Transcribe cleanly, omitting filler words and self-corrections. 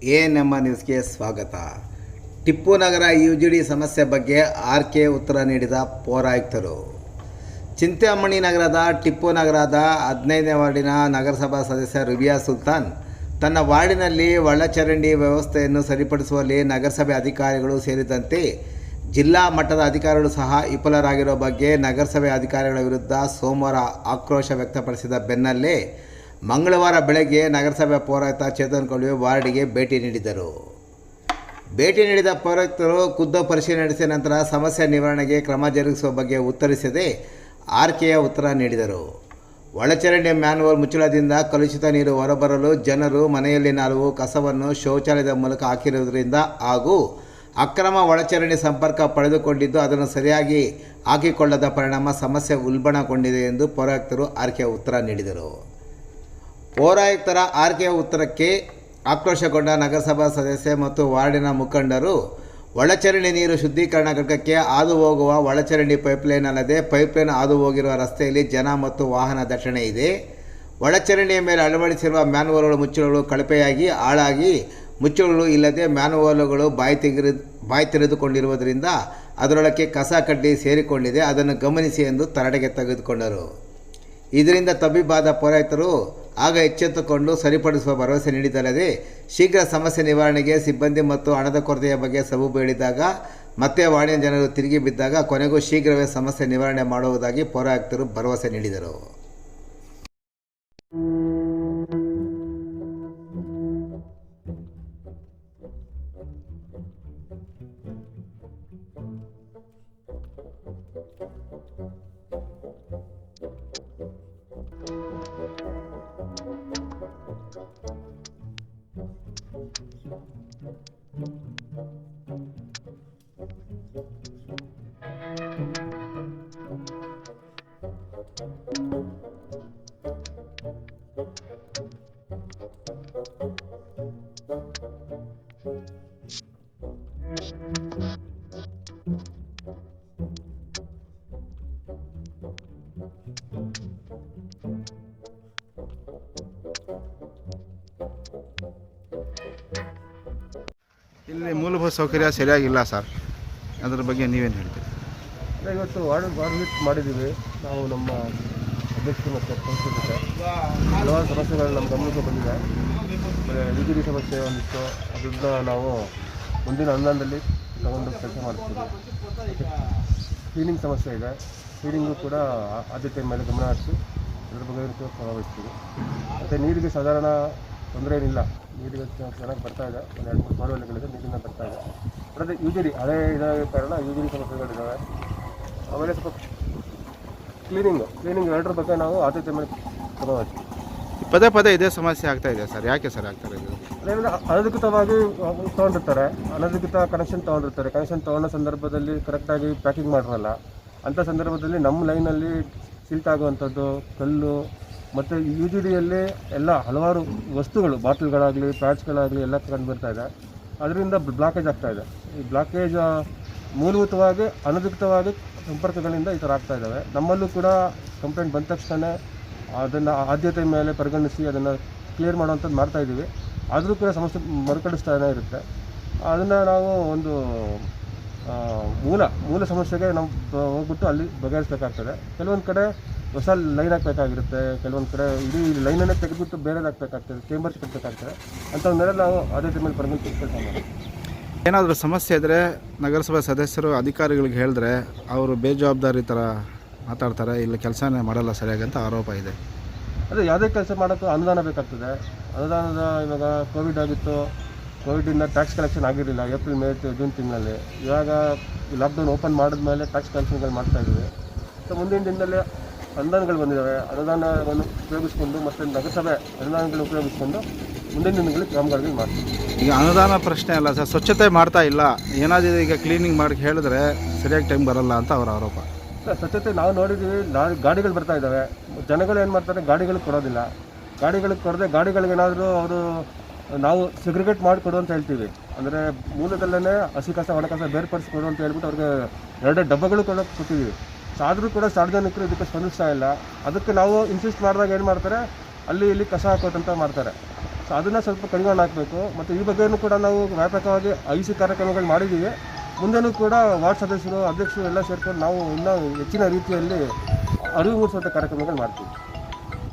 ANM ನ್ಯೂಸ್ಗೆ ಸ್ವಾಗತ. ಟಿಪ್ಪು ನಗರ UGD ಸಮಸ್ಯೆ ಬಗ್ಗೆ ಆರ್ಕೆ ಉತ್ತರ ನೀಡಿದ ಪೌರಾಯುಕ್ತರು. ಚಿಂತಾಮಣಿ ನಗರದ ಟಿಪ್ಪು ನಗರದ 15ನೇ ವಾರ್ಡಿನ ನಗರಸಭಾ ಸದಸ್ಯ ರುಬಿಯಾ ಸುಲ್ತಾನ್ ತನ್ನ ವಾರ್ಡಿನಲ್ಲಿ ಒಳಚರಂಡಿ ವ್ಯವಸ್ಥೆಯನ್ನು ಸರಿಪಡಿಸುವಲ್ಲಿ ನಗರಸಭೆ ಅಧಿಕಾರಿಗಳು ಸೇರಿದಂತೆ ಜಿಲ್ಲಾ ಮಟ್ಟದ ಅಧಿಕಾರಿಗಳು ಸಹ ವಿಫಲರಾಗಿರುವ ಬಗ್ಗೆ ನಗರಸಭೆ ಅಧಿಕಾರಿಗಳ ವಿರುದ್ಧ ಸೋಮವಾರ ಆಕ್ರೋಶ ವ್ಯಕ್ತಪಡಿಸಿದ ಬೆನ್ನಲ್ಲೇ ಮಂಗಳವಾರ ಬೆಳಗ್ಗೆ ನಗರಸಭೆ ಪೌರಾಯುಕ್ತ ಚೇತನ್ ಕೊಳ್ವೆ ವಾರ್ಡಿಗೆ ಭೇಟಿ ನೀಡಿದರು. ಭೇಟಿ ನೀಡಿದ ಪೌರಾಯುಕ್ತರು ಖುದ್ದು ಪರಿಶೀಲನೆ ನಡೆಸಿದ ನಂತರ ಸಮಸ್ಯೆ ನಿವಾರಣೆಗೆ ಕ್ರಮ ಜರುಗಿಸುವ ಬಗ್ಗೆ ಉತ್ತರಿಸದೆ ಆರ್ಕೆಯ ಉತ್ತರ ನೀಡಿದರು. ಒಳಚರಂಡಿ ಮ್ಯಾನ್ಹೋಲ್ ಮುಚ್ಚಳದಿಂದ ಕಲುಷಿತ ನೀರು ಹೊರಬರಲು ಜನರು ಮನೆಯಲ್ಲಿ ನಾಲ್ಕು ಕಸವನ್ನು ಶೌಚಾಲಯದ ಮೂಲಕ ಹಾಕಿರುವುದರಿಂದ ಹಾಗೂ ಅಕ್ರಮ ಒಳಚರಂಡಿ ಸಂಪರ್ಕ ಪಡೆದುಕೊಂಡಿದ್ದು ಅದನ್ನು ಸರಿಯಾಗಿ ಹಾಕಿಕೊಳ್ಳದ ಪರಿಣಾಮ ಸಮಸ್ಯೆ ಉಲ್ಬಣಗೊಂಡಿದೆ ಎಂದು ಪೌರಾಯುಕ್ತರು ಆರ್ಕೆಯ ಉತ್ತರ ನೀಡಿದರು. ಪೌರಾಯುಕ್ತರ ಆರ್ಕೆಯ ಉತ್ತರಕ್ಕೆ ಆಕ್ರೋಶಗೊಂಡ ನಗರಸಭಾ ಸದಸ್ಯ ಮತ್ತು ವಾರ್ಡಿನ ಮುಖಂಡರು ಒಳಚರಂಡಿ ನೀರು ಶುದ್ಧೀಕರಣ ಘಟಕಕ್ಕೆ ಹಾದು ಹೋಗುವ ಒಳಚರಂಡಿ ಪೈಪ್ಲೈನ್ ಅಲ್ಲದೆ ಪೈಪ್ಲೈನ್ ಹಾದು ಹೋಗಿರುವ ರಸ್ತೆಯಲ್ಲಿ ಜನ ಮತ್ತು ವಾಹನ ದಟ್ಟಣೆ ಇದೆ. ಒಳಚರಂಡಿಯ ಮೇಲೆ ಅಳವಡಿಸಿರುವ ಮ್ಯಾನ್ಹೋಲ್ಗಳು ಮುಚ್ಚಳಗಳು ಕಳಪೆಯಾಗಿ ಹಾಳಾಗಿ ಮುಚ್ಚಳಗಳು ಇಲ್ಲದೆ ಮ್ಯಾನ್ಹೋಲ್ಗಳು ಬಾಯಿ ತೆರೆದುಕೊಂಡಿರುವುದರಿಂದ ಅದರೊಳಗೆ ಕಸ ಕಡ್ಡಿ ಸೇರಿಕೊಂಡಿದೆ, ಅದನ್ನು ಗಮನಿಸಿ ಎಂದು ತರಾಟೆಗೆ ತೆಗೆದುಕೊಂಡರು. ಇದರಿಂದ ತಬ್ಬಿಬ್ಬಾದ ಪೌರಾಯುಕ್ತರು ಆಗ ಎಚ್ಚೆತ್ತುಕೊಂಡು ಸರಿಪಡಿಸುವ ಭರವಸೆ ನೀಡಿದಲ್ಲದೆ ಶೀಘ್ರ ಸಮಸ್ಯೆ ನಿವಾರಣೆಗೆ ಸಿಬ್ಬಂದಿ ಮತ್ತು ಹಣದ ಕೊರತೆಯ ಬಗ್ಗೆ ಸಬೂಬು ಹೇಳಿದಾಗ ಮತ್ತೆ ವಾರ್ಡಿನ ಜನರು ತಿರುಗಿ ಬಿದ್ದಾಗ ಕೊನೆಗೂ ಶೀಘ್ರವೇ ಸಮಸ್ಯೆ ನಿವಾರಣೆ ಮಾಡುವುದಾಗಿ ಪೌರಾಯುಕ್ತರು ಭರವಸೆ ನೀಡಿದರು. ಇಲ್ಲಿ ಮೂಲಭೂತ ಸೌಕರ್ಯ ಸರಿಯಾಗಿಲ್ಲ ಸರ್, ಅದ್ರ ಬಗ್ಗೆ ನೀವೇನು ಹೇಳ್ತೀರಿ? ಇವತ್ತು ವಾರ್ಡ್ ವಿಸಿಟ್ ಮಾಡಿದ್ದೀವಿ ನಾವು ನಮ್ಮ ಅಧ್ಯಕ್ಷರು ಮತ್ತು ಕೌನ್ಸಿಲರ್ ಜೊತೆ. ಹಲವಾರು ಸಮಸ್ಯೆಗಳು ನಮ್ಮ ಗಮನಕ್ಕೆ ಬಂದಿದೆ. ಯುಜಿಡಿ ಸಮಸ್ಯೆ ಒಂದಿತ್ತು, ಅದನ್ನ ನಾವು ಮುಂದಿನ ಅನುದಾನದಲ್ಲಿ ತಗೊಂಡು ಕೆಲಸ ಮಾಡ್ತೀವಿ. ಕ್ಲೀನಿಂಗ್ ಸಮಸ್ಯೆ ಇದೆ, ಕ್ಲೀನಿಂಗು ಕೂಡ ಆದ್ಯತೆ ಮೇಲೆ ಗಮನ ಹರಿಸಿ ಅದ್ರ ಬಗ್ಗೆ ಕ್ರಮ ವಹಿಸ್ತೀವಿ. ಮತ್ತು ನೀರಿಗೆ ಸಾಧಾರಣ ತೊಂದರೆ ಏನಿಲ್ಲ, ನೀರಿಗೆ ಚೆನ್ನಾಗಿ ಬರ್ತಾ ಇದೆ. ಒಂದು 2-3 ಬೋರ್ವೆಲ್ಗಳಿದೆ, ನೀರಿನ ಬರ್ತಾ ಇದೆ. ಅದೇ ಯುಜಿಡಿ ಹಳೆ ಇದಾದ ಕಾರಣ ಯುಜಿಡಿ ಸಮಸ್ಯೆಗಳಿದ್ದಾವೆ. ಆಮೇಲೆ ಸ್ವಲ್ಪ ಕ್ಲೀನಿಂಗ್ ಎರಡರ ಬಗ್ಗೆ ನಾವು ಆದ್ಯತೆ ಮೇಲೆ ಕ್ರಮ ವಹಿಸ್ತೀವಿ. ಪದೇ ಪದೇ ಇದೇ ಸಮಸ್ಯೆ ಆಗ್ತಾ ಇದೆ ಸರ್, ಯಾಕೆ ಸರ್ ಆಗ್ತಾರೆ ಇದು? ಅದೇನಂದರೆ ಅನಧಿಕೃತವಾಗಿ ತೊಗೊಂಡಿರ್ತಾರೆ, ಅನಧಿಕೃತ ಕನೆಕ್ಷನ್ ತೊಗೊಂಡಿರ್ತಾರೆ. ಕನೆಕ್ಷನ್ ತೊಗೊಂಡ ಸಂದರ್ಭದಲ್ಲಿ ಕರೆಕ್ಟಾಗಿ ಪ್ಯಾಕಿಂಗ್ ಮಾಡಿರಲ್ಲ. ಅಂಥ ಸಂದರ್ಭದಲ್ಲಿ ನಮ್ಮ ಲೈನಲ್ಲಿ ಸಿಲ್ಟ್ ಆಗುವಂಥದ್ದು, ಕಲ್ಲು ಮತ್ತು ಯುಜಿಡಿಯಲ್ಲಿ ಎಲ್ಲ ಹಲವಾರು ವಸ್ತುಗಳು, ಬಾಟಲ್ಗಳಾಗಲಿ ಪ್ಯಾಚ್ಗಳಾಗಲಿ ಎಲ್ಲ ಕಂಡು ಬರ್ತಾ ಇದೆ. ಅದರಿಂದ ಬ್ಲಾಕೇಜ್ ಆಗ್ತಾಯಿದೆ. ಈ ಬ್ಲಾಕೇಜ್ ಮೂಲಭೂತವಾಗಿ ಅನಧಿಕೃತವಾಗಿ ಸಂಪರ್ಕಗಳಿಂದ ಈ ಥರ ಆಗ್ತಾ ಇದ್ದಾವೆ. ನಮ್ಮಲ್ಲೂ ಕೂಡ ಕಂಪ್ಲೇಂಟ್ ಬಂದ ತಕ್ಷಣ ಅದನ್ನು ಆದ್ಯತೆ ಮೇಲೆ ಪರಿಗಣಿಸಿ ಅದನ್ನು ಕ್ಲಿಯರ್ ಮಾಡುವಂಥದ್ದು ಮಾಡ್ತಾಯಿದ್ದೀವಿ. ಆದರೂ ಕೂಡ ಸಮಸ್ಯೆ ಮರುಕಳಿಸ್ತಾನೇ ಇರುತ್ತೆ. ಅದನ್ನು ನಾವು ಒಂದು ಮೂಲ ಸಮಸ್ಯೆಗೆ ನಾವು ಹೋಗ್ಬಿಟ್ಟು ಅಲ್ಲಿ ಬಗೆಹರಿಸಬೇಕಾಗ್ತದೆ. ಕೆಲವೊಂದು ಕಡೆ ಹೊಸ ಲೈನ್ ಹಾಕಬೇಕಾಗಿರುತ್ತೆ, ಕೆಲವೊಂದು ಕಡೆ ಇಡೀ ಲೈನನ್ನೇ ತೆಗೆದುಬಿಟ್ಟು ಬೇರೆದು ಹಾಕಬೇಕಾಗ್ತದೆ, ಚೇಂಬರ್ಸ್ ಕಟ್ಟಬೇಕಾಗ್ತದೆ. ಅಂಥವನ್ನೆಲ್ಲ ನಾವು ಆದ್ಯತೆ ಮೇಲೆ ಪರಿಗಣಿಸಿ ಕೆಲಸ ಮಾಡ್ತೀವಿ. ಏನಾದರೂ ಸಮಸ್ಯೆ ಇದ್ದರೆ ನಗರಸಭಾ ಸದಸ್ಯರು ಅಧಿಕಾರಿಗಳಿಗೆ ಹೇಳಿದ್ರೆ ಅವರು ಬೇಜವಾಬ್ದಾರಿ ಥರ ಮಾತಾಡ್ತಾರೆ, ಇಲ್ಲ ಕೆಲಸನೇ ಮಾಡಲ್ಲ ಸರಿಯಾಗಿ ಅಂತ ಆರೋಪ ಇದೆ. ಅದೇ ಯಾವುದೇ ಕೆಲಸ ಮಾಡೋಕ್ಕೂ ಅನುದಾನ ಬೇಕಾಗ್ತದೆ. ಅನುದಾನದ ಇವಾಗ ಕೋವಿಡ್ ಆಗಿತ್ತು, ಕೋವಿಡಿಂದ ಟ್ಯಾಕ್ಸ್ ಕಲೆಕ್ಷನ್ ಆಗಿರಲಿಲ್ಲ ಏಪ್ರಿಲ್, ಮೇ, ಜೂನ್ ತಿಂಗಳಲ್ಲಿ. ಇವಾಗ ಲಾಕ್ಡೌನ್ ಓಪನ್ ಮಾಡಿದ್ಮೇಲೆ ಟ್ಯಾಕ್ಸ್ ಕಲೆಕ್ಷನ್ಗಳು ಮಾಡ್ತಾಯಿದ್ದೀವಿ. ಸೊ ಮುಂದಿನ ದಿನದಲ್ಲಿ ಅನುದಾನಗಳು ಬಂದಿದ್ದಾವೆ. ಅನುದಾನವನ್ನು ಉಪಯೋಗಿಸ್ಕೊಂಡು ಮತ್ತು ನಗರಸಭೆ ಅನುದಾನಗಳು ಉಪಯೋಗಿಸ್ಕೊಂಡು ಮುಂದಿನ ದಿನಗಳಲ್ಲಿ ಕಾಮಗಾರಿಗಳು ಮಾಡ್ತೀವಿ. ಈಗ ಅನುದಾನ ಪ್ರಶ್ನೆ ಅಲ್ಲ ಸರ್, ಸ್ವಚ್ಛತೆ ಮಾಡ್ತಾ ಇಲ್ಲ, ಏನಾದರೂ ಈಗ ಕ್ಲೀನಿಂಗ್ ಮಾಡಿ ಹೇಳಿದ್ರೆ ಸರಿಯಾಗಿ ಟೈಮ್ ಬರಲ್ಲ ಅಂತ ಅವರ ಆರೋಪ. ಸ್ವಚ್ಛತೆ ನಾವು ನೋಡಿದ್ದೀವಿ, ಗಾಡಿಗಳು ಬರ್ತಾ ಇದ್ದಾವೆ. ಜನಗಳು ಏನು ಮಾಡ್ತಾರೆ, ಗಾಡಿಗಳಿಗೆ ಕೊಡೋದಿಲ್ಲ. ಗಾಡಿಗಳಿಗೆ ಕೊಡದೆ ಗಾಡಿಗಳಿಗೇನಾದರೂ ಅವರು ನಾವು ಸೆಗ್ರಿಗೇಟ್ ಮಾಡಿ ಕೊಡು ಅಂತ ಹೇಳ್ತೀವಿ. ಅಂದರೆ ಮೂಲದಲ್ಲೇ ಹಸಿ ಕಸ ಒಣ ಕಸ ಬೇರ್ಪಡಿಸ್ಕೊಡು ಅಂತ ಹೇಳ್ಬಿಟ್ಟು ಅವ್ರಿಗೆ 2 ಡಬ್ಬಗಳು ಕೊಟ್ಟಿದ್ದೀವಿ. ಆದರೂ ಕೂಡ ಸಾರ್ವಜನಿಕರು ಇದಕ್ಕೆ ಸ್ಪಂದಿಸ್ತಾ ಇಲ್ಲ. ಅದಕ್ಕೆ ನಾವು ಇನ್ಸಿಸ್ಟ್ ಮಾಡಿದಾಗ ಏನು ಮಾಡ್ತಾರೆ, ಅಲ್ಲಿ ಇಲ್ಲಿ ಕಸ ಹಾಕೋದಂತ ಮಾಡ್ತಾರೆ. ಸೊ ಅದನ್ನು ಸ್ವಲ್ಪ ಕಡಿವಾಣ ಹಾಕಬೇಕು. ಮತ್ತು ಈ ಬಗ್ಗೆಯೂ ಕೂಡ ನಾವು ವ್ಯಾಪಕವಾಗಿ ಐಸಿ ಕಾರ್ಯಕ್ರಮಗಳು ಮಾಡಿದ್ದೀವಿ. ಮುಂದೆನೂ ಕೂಡ ವಾರ್ಡ್ ಸದಸ್ಯರು, ಅಧ್ಯಕ್ಷರು ಎಲ್ಲ ಸೇರ್ಕೊಂಡು ನಾವು ಇನ್ನೂ ಹೆಚ್ಚಿನ ರೀತಿಯಲ್ಲಿ ಅರಿವು ಮೂಡಿಸುವಂಥ ಕಾರ್ಯಕ್ರಮಗಳು ಮಾಡ್ತೀವಿ.